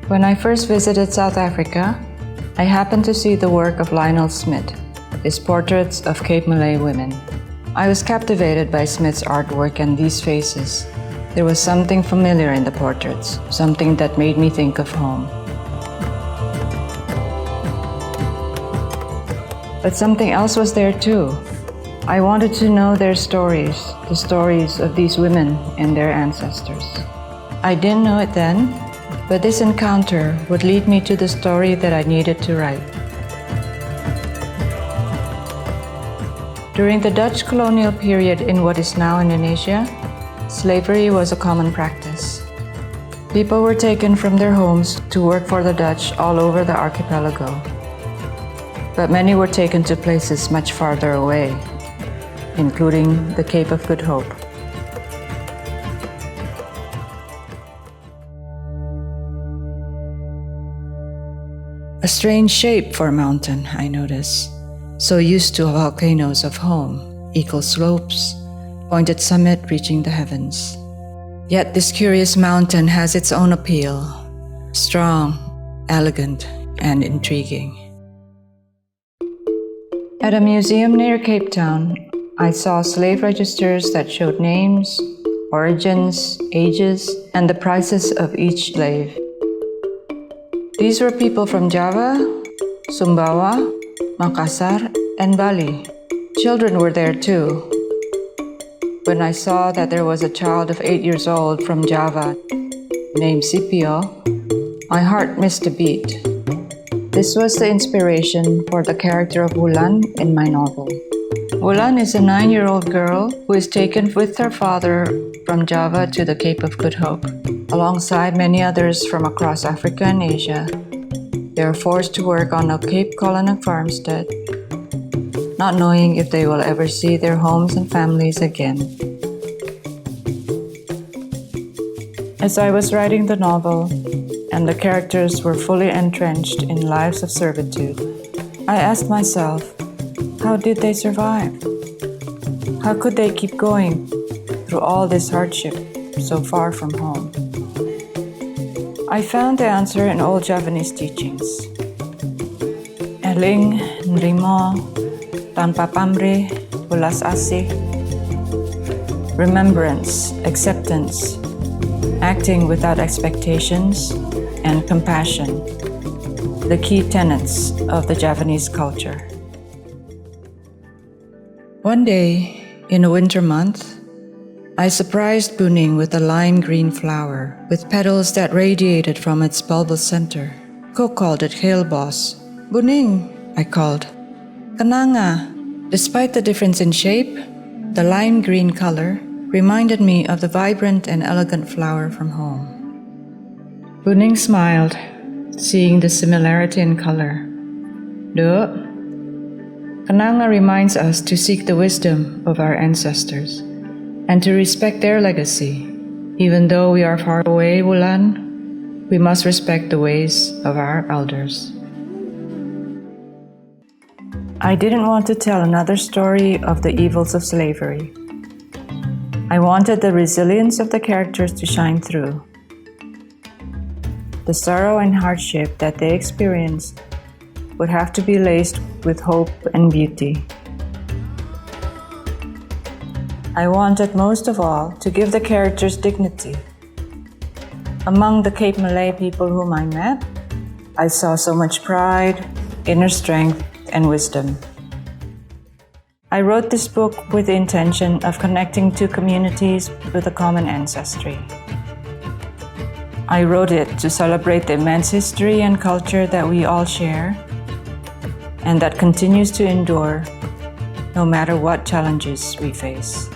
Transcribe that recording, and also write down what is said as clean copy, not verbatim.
When I first visited South Africa, I happened to see the work of Lionel Smith, his portraits of Cape Malay women. I was captivated by Smith's artwork and these faces. There was something familiar in the portraits, something that made me think of home. But something else was there too. I wanted to know their stories, the stories of these women and their ancestors. I didn't know it then, but this encounter would lead me to the story that I needed to write. During the Dutch colonial period in what is now Indonesia, slavery was a common practice. People were taken from their homes to work for the Dutch all over the archipelago. But many were taken to places much farther away, including the Cape of Good Hope. A strange shape for a mountain, I notice. So used to volcanoes of home, equal slopes, pointed summit reaching the heavens. Yet this curious mountain has its own appeal, strong, elegant, and intriguing. At a museum near Cape Town, I saw slave registers that showed names, origins, ages, and the prices of each slave. These were people from Java, Sumbawa, Makassar, and Bali. Children were there too. When I saw that there was a child of 8 years old from Java named Scipio, my heart missed a beat. This was the inspiration for the character of Wulan in my novel. Wulan is a 9-year-old girl who is taken with her father from Java to the Cape of Good Hope. Alongside many others from across Africa and Asia, they are forced to work on a Cape colony farmstead, not knowing if they will ever see their homes and families again. As I was writing the novel, and the characters were fully entrenched in lives of servitude, I asked myself, how did they survive? How could they keep going through all this hardship so far from home? I found the answer in old Javanese teachings. Eling, nrimo, tanpa pamrih, welas asih. Remembrance, acceptance, acting without expectations, and compassion, the key tenets of the Javanese culture. One day, in a winter month, I surprised Buning with a lime green flower with petals that radiated from its bulbous center. Cook called it Hailbos. Buning, I called. Kananga. Despite the difference in shape, the lime green color reminded me of the vibrant and elegant flower from home. Buning smiled, seeing the similarity in color. Duh. Kananga reminds us to seek the wisdom of our ancestors and to respect their legacy. Even though we are far away, Wulan, we must respect the ways of our elders. I didn't want to tell another story of the evils of slavery. I wanted the resilience of the characters to shine through. The sorrow and hardship that they experienced would have to be laced with hope and beauty. I wanted most of all to give the characters dignity. Among the Cape Malay people whom I met, I saw so much pride, inner strength, and wisdom. I wrote this book with the intention of connecting two communities with a common ancestry. I wrote it to celebrate the immense history and culture that we all share, and that continues to endure no matter what challenges we face.